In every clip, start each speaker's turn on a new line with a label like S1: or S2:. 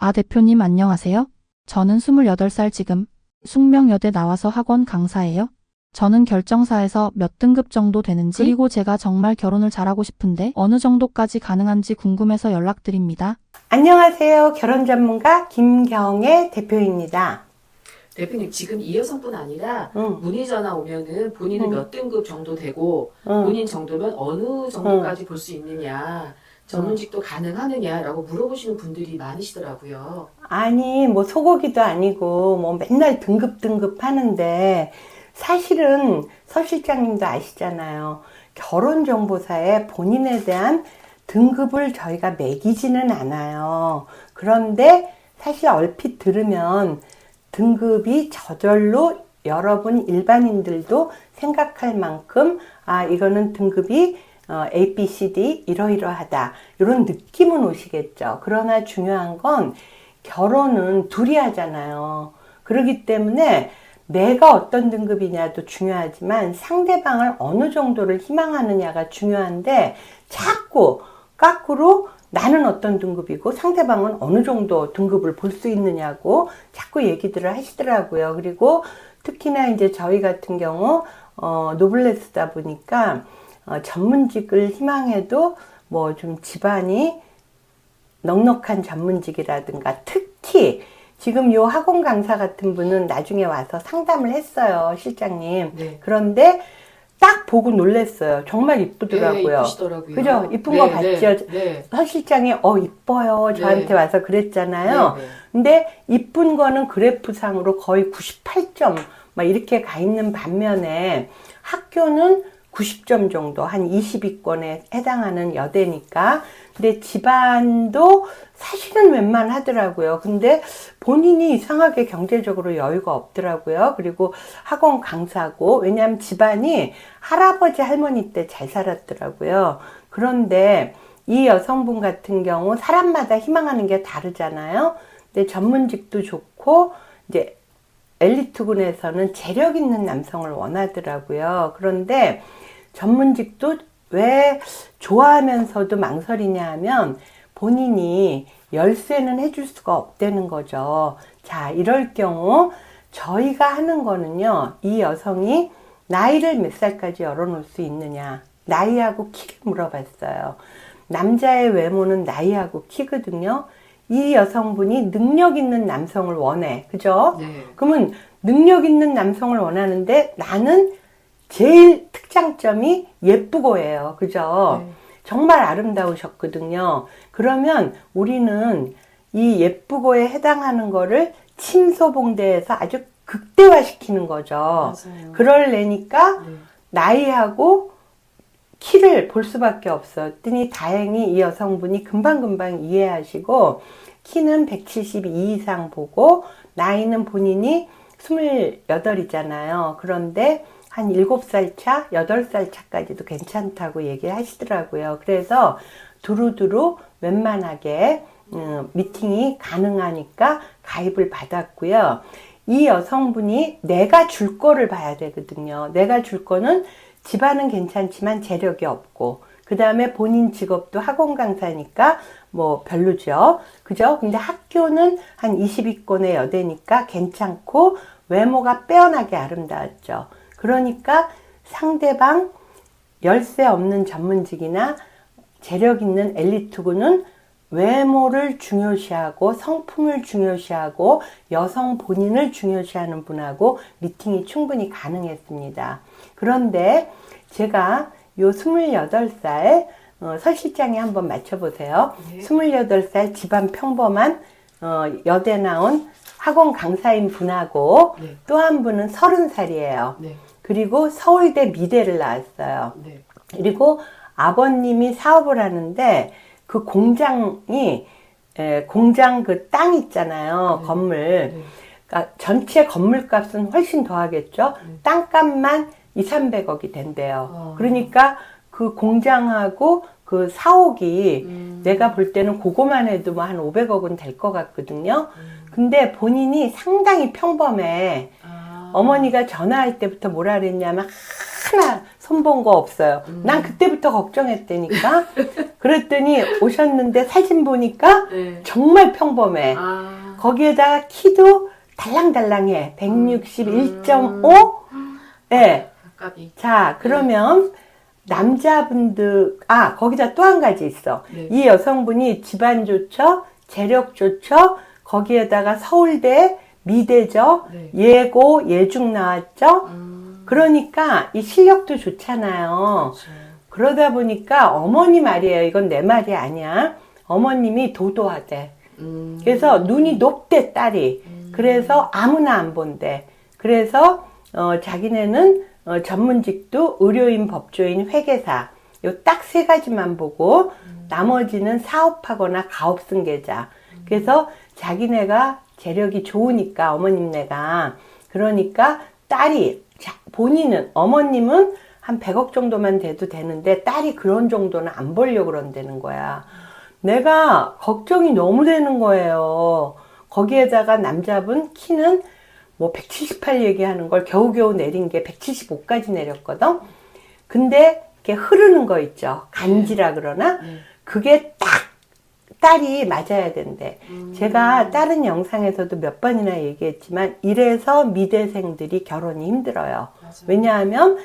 S1: 아, 대표님 안녕하세요. 저는 28살 지금 숙명여대 나와서 학원 강사예요. 저는 결정사에서 몇 등급 정도 되는지 그리고 제가 정말 결혼을 잘하고 싶은데 어느 정도까지 가능한지 궁금해서 연락드립니다.
S2: 안녕하세요. 결혼 전문가 김경애 대표입니다.
S3: 대표님, 지금 이 여성뿐 아니라
S2: 응.
S3: 문의 전화 오면은 본인은
S2: 응.
S3: 몇 등급 정도 되고
S2: 응.
S3: 본인 정도면 어느 정도까지 볼 수 있느냐, 전문직도 가능하느냐라고 물어보시는 분들이 많으시더라고요.
S2: 아니, 뭐 소고기도 아니고 뭐 맨날 등급 하는데 사실은 서 실장님도 아시잖아요. 결혼정보사에 본인에 대한 등급을 저희가 매기지는 않아요. 그런데 사실 얼핏 들으면 등급이 저절로 여러분 일반인들도 생각할 만큼 이거는 등급이 A, B, C, D 이러이러하다 이런 느낌은 오시겠죠. 그러나 중요한 건 결혼은 둘이 하잖아요. 그렇기 때문에 내가 어떤 등급이냐도 중요하지만 상대방을 어느 정도를 희망하느냐가 중요한데 자꾸 까꾸로 나는 어떤 등급이고 상대방은 어느 정도 등급을 볼 수 있느냐고 자꾸 얘기들을 하시더라고요. 그리고 특히나 이제 저희 같은 경우 노블레스다 보니까 전문직을 희망해도 뭐 좀 집안이 넉넉한 전문직이라든가 특히 지금 요 학원 강사 같은 분은 나중에 와서 상담을 했어요, 실장님.
S3: 네.
S2: 그런데 딱 보고 놀랬어요. 정말 이쁘더라고요.
S3: 네, 이쁘시더라고요.
S2: 그죠? 이쁜
S3: 네,
S2: 거 봤죠?
S3: 네.
S2: 서 실장이 이뻐요. 저한테
S3: 네.
S2: 와서 그랬잖아요.
S3: 네, 네.
S2: 근데 이쁜 거는 그래프상으로 거의 98점 막 이렇게 가 있는 반면에 학교는 90점 정도, 한 20위권에 해당하는 여대니까. 근데 집안도 사실은 웬만하더라고요. 근데 본인이 이상하게 경제적으로 여유가 없더라고요. 그리고 학원 강사고, 왜냐하면 집안이 할아버지 할머니 때 잘 살았더라고요. 그런데 이 여성분 같은 경우 사람마다 희망하는 게 다르잖아요. 근데 전문직도 좋고, 이제 엘리트군에서는 재력 있는 남성을 원하더라고요. 그런데 전문직도 왜 좋아하면서도 망설이냐 하면 본인이 열쇠는 해줄 수가 없다는 거죠. 자, 이럴 경우 저희가 하는 거는요, 이 여성이 나이를 몇 살까지 열어놓을 수 있느냐, 나이하고 키를 물어봤어요. 남자의 외모는 나이하고 키거든요. 이 여성분이 능력 있는 남성을 원해. 그죠?
S3: 네.
S2: 그러면 능력 있는 남성을 원하는데 나는 제일 특장점이 예쁘고예요. 그죠?
S3: 네.
S2: 정말 아름다우셨거든요. 그러면 우리는 이 예쁘고에 해당하는 거를 침소봉대에서 아주 극대화시키는 거죠.
S3: 맞아요.
S2: 그러려니까
S3: 네.
S2: 나이하고 키를 볼 수밖에 없었더니 다행히 이 여성분이 금방금방 이해하시고 키는 172 이상 보고 나이는 본인이 28이잖아요. 그런데 한 7살 차, 8살 차까지도 괜찮다고 얘기하시더라고요. 그래서 두루두루 웬만하게 미팅이 가능하니까 가입을 받았고요. 이 여성분이 내가 줄 거를 봐야 되거든요. 내가 줄 거는 집안은 괜찮지만 재력이 없고, 그 다음에 본인 직업도 학원 강사니까 뭐 별로죠. 그죠? 근데 학교는 한 20위권의 여대니까 괜찮고, 외모가 빼어나게 아름다웠죠. 그러니까 상대방 열쇠 없는 전문직이나 재력 있는 엘리트군은 외모를 중요시하고 성품을 중요시하고 여성 본인을 중요시하는 분하고 미팅이 충분히 가능했습니다. 그런데 제가 요 28살 서 실장이 한번 맞춰보세요.
S3: 네.
S2: 28살 집안 평범한 여대 나온 학원 강사인 분하고
S3: 네.
S2: 또 한 분은 30살이에요.
S3: 네.
S2: 그리고 서울대 미대를 나왔어요.
S3: 네.
S2: 그리고 아버님이 사업을 하는데 그 공장이 공장 그 땅 있잖아요.
S3: 네.
S2: 건물.
S3: 네.
S2: 그러니까 전체 건물값은 훨씬 더 하겠죠.
S3: 네.
S2: 땅값만 200~300억이 된대요.
S3: 아.
S2: 그러니까 그 공장하고 그 사옥이 내가 볼 때는 그거만 해도 뭐 한 500억은 될 것 같거든요. 근데 본인이 상당히 평범해. 어머니가 전화할 때부터 뭐라 그랬냐면 하나 손본 거 없어요. 난 그때부터 걱정했다니까. 그랬더니 오셨는데 사진 보니까
S3: 네.
S2: 정말 평범해.
S3: 아.
S2: 거기에다가 키도 달랑달랑해. 161.5? 예.
S3: 아깝이.
S2: 자, 그러면 남자분들, 거기다 또 한 가지 있어.
S3: 네.
S2: 이 여성분이 집안 좋죠? 재력 좋죠? 거기에다가 서울대, 미대죠?
S3: 네.
S2: 예고, 예중 나왔죠? 그러니까 이 실력도 좋잖아요.
S3: 그렇죠.
S2: 그러다 보니까 어머니 말이에요. 이건 내 말이 아니야. 어머님이 도도하대. 그래서 눈이 높대, 딸이. 그래서 아무나 안 본대. 그래서 자기네는 전문직도 의료인, 법조인, 회계사 요 딱 세 가지만 보고 나머지는 사업하거나 가업승계자. 그래서 자기네가 재력이 좋으니까 어머님네가 그러니까 딸이 본인은 어머님은 한 100억 정도만 돼도 되는데 딸이 그런 정도는 안 벌려고 그런다는 거야. 내가 걱정이 너무 되는 거예요. 거기에다가 남자분 키는 뭐 178 얘기하는 걸 겨우겨우 내린 게 175까지 내렸거든. 근데 이렇게 흐르는 거 있죠. 간지라 그러나 그게 딱 딸이 맞아야 된대. 제가 다른 영상에서도 몇 번이나 얘기했지만 이래서 미대생들이 결혼이 힘들어요.
S3: 맞아요.
S2: 왜냐하면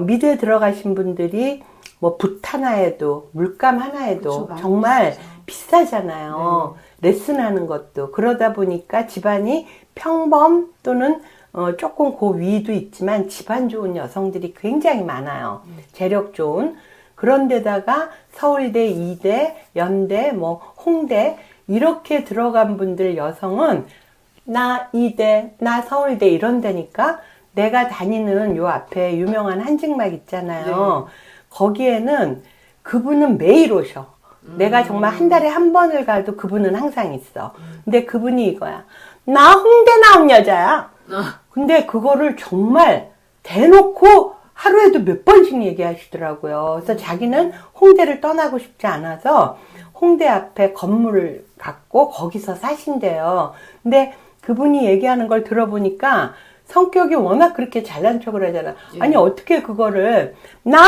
S2: 미대 들어가신 분들이 뭐 붓 하나에도 물감 하나에도
S3: 그쵸,
S2: 정말
S3: 비싸죠.
S2: 비싸잖아요. 레슨하는 것도. 그러다 보니까 집안이 평범 또는 조금 그 위도 있지만 집안 좋은 여성들이 굉장히 많아요. 재력 좋은. 그런데다가 서울대, 이대, 연대, 뭐 홍대 이렇게 들어간 분들 여성은 나 이대, 나 서울대 이런 데니까 내가 다니는 요 앞에 유명한 한증막 있잖아요. 거기에는 그분은 매일 오셔. 내가 정말 한 달에 한 번을 가도 그분은 항상 있어. 근데 그분이 이거야. 나 홍대 나온 여자야. 근데 그거를 정말 대놓고 하루에도 몇 번씩 얘기하시더라고요. 그래서 자기는 홍대를 떠나고 싶지 않아서 홍대 앞에 건물을 갖고 거기서 사신대요. 근데 그분이 얘기하는 걸 들어보니까 성격이 워낙 그렇게 잘난 척을 하잖아. 아니 어떻게 그거를 나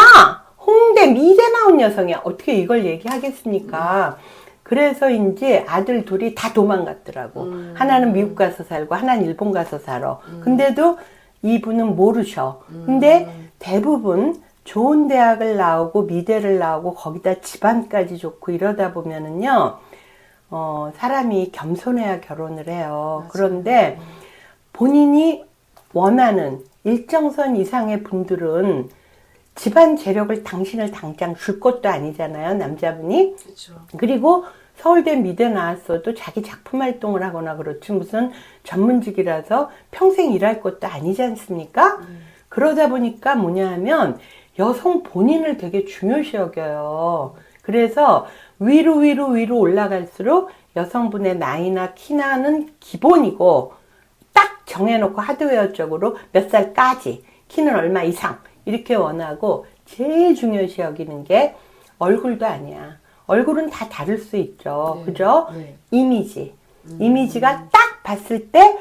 S2: 홍대 미대 나온 여성이야. 어떻게 이걸 얘기하겠습니까? 그래서인지 아들 둘이 다 도망갔더라고. 하나는 미국 가서 살고 하나는 일본 가서 살아. 근데도 이분은 모르셔. 근데 대부분 좋은 대학을 나오고 미대를 나오고 거기다 집안까지 좋고 이러다 보면은요, 사람이 겸손해야 결혼을 해요.
S3: 맞아요.
S2: 그런데 본인이 원하는 일정선 이상의 분들은 집안 재력을 당신을 당장 줄 것도 아니잖아요, 남자분이.
S3: 그렇죠.
S2: 그리고 서울대 미대 나왔어도 자기 작품 활동을 하거나 그렇지 무슨 전문직이라서 평생 일할 것도 아니지 않습니까? 그러다 보니까 뭐냐 하면 여성 본인을 되게 중요시 여겨요. 그래서 위로 올라갈수록 여성분의 나이나 키나는 기본이고 딱 정해놓고 하드웨어 쪽으로 몇 살까지 키는 얼마 이상 이렇게 원하고 제일 중요시 여기는 게 얼굴도 아니야. 얼굴은 다 다를 수 있죠.
S3: 네.
S2: 그죠?
S3: 네.
S2: 이미지. 이미지가 딱 봤을 때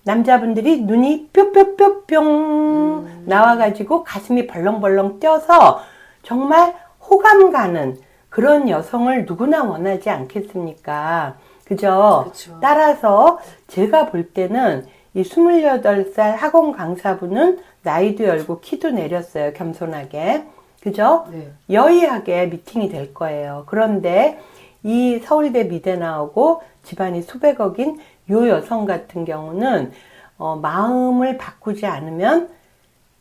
S2: 남자분들이 눈이 뿅뿅뿅뿅 나와가지고 가슴이 벌렁벌렁 뛰어서 정말 호감 가는 그런 여성을 누구나 원하지 않겠습니까? 그죠?
S3: 그쵸.
S2: 따라서 제가 볼 때는 이 28살 학원 강사분은 나이도 열고 키도 내렸어요. 겸손하게. 그죠?
S3: 네.
S2: 여의하게 미팅이 될 거예요. 그런데 이 서울대 미대 나오고 집안이 수백억인 요 여성 같은 경우는 마음을 바꾸지 않으면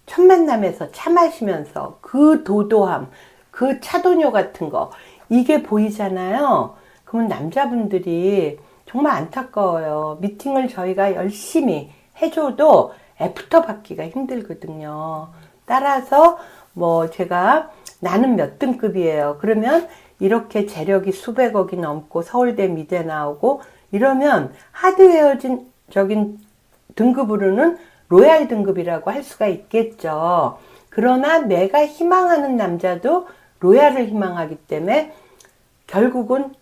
S2: 첫 만남에서 차 마시면서 그 도도함, 그 차도녀 같은 거 이게 보이잖아요. 그러면 남자분들이 정말 안타까워요. 미팅을 저희가 열심히 해줘도 애프터 받기가 힘들거든요. 따라서 뭐 제가 나는 몇 등급이에요. 그러면 이렇게 재력이 수백억이 넘고 서울대 미대 나오고 이러면 하드웨어적인 등급으로는 로얄 등급이라고 할 수가 있겠죠. 그러나 내가 희망하는 남자도 로얄을 희망하기 때문에 결국은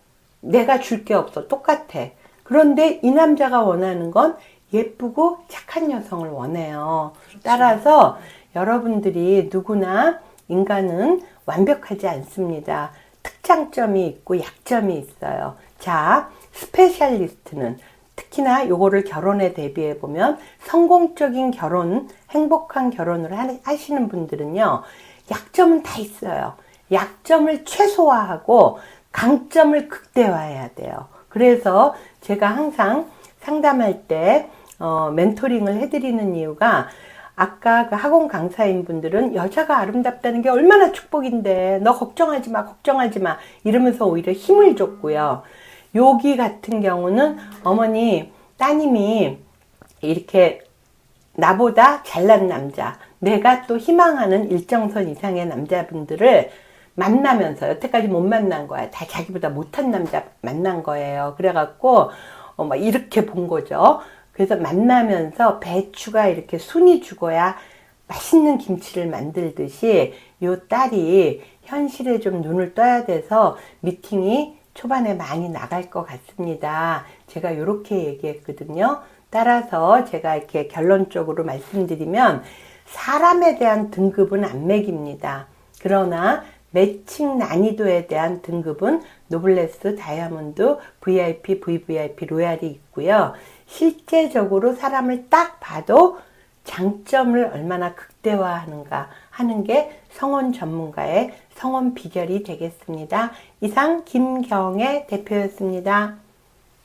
S2: 내가 줄 게 없어. 똑같아. 그런데 이 남자가 원하는 건 예쁘고 착한 여성을 원해요.
S3: 그렇죠.
S2: 따라서 여러분들이 누구나 인간은 완벽하지 않습니다. 특장점이 있고 약점이 있어요. 자, 스페셜리스트는 특히나 요거를 결혼에 대비해 보면 성공적인 결혼, 행복한 결혼을 하시는 분들은요, 약점은 다 있어요. 약점을 최소화하고 강점을 극대화해야 돼요. 그래서 제가 항상 상담할 때 멘토링을 해드리는 이유가, 아까 그 학원 강사인 분들은 여자가 아름답다는 게 얼마나 축복인데 너 걱정하지 마, 걱정하지 마 이러면서 오히려 힘을 줬고요. 여기 같은 경우는 어머니, 따님이 이렇게 나보다 잘난 남자, 내가 또 희망하는 일정선 이상의 남자분들을 만나면서, 여태까지 못 만난 거야. 다 자기보다 못한 남자 만난 거예요. 그래갖고 막 이렇게 본 거죠. 그래서 만나면서 배추가 이렇게 순이 죽어야 맛있는 김치를 만들듯이 요 딸이 현실에 좀 눈을 떠야 돼서 미팅이 초반에 많이 나갈 것 같습니다. 제가 이렇게 얘기했거든요. 따라서 제가 이렇게 결론적으로 말씀드리면, 사람에 대한 등급은 안 매깁니다. 그러나 매칭 난이도에 대한 등급은 노블레스, 다이아몬드, VIP, VVIP, 로얄이 있고요. 실제적으로 사람을 딱 봐도 장점을 얼마나 극대화하는가 하는 게 성원 전문가의 성원 비결이 되겠습니다. 이상 김경애 대표였습니다.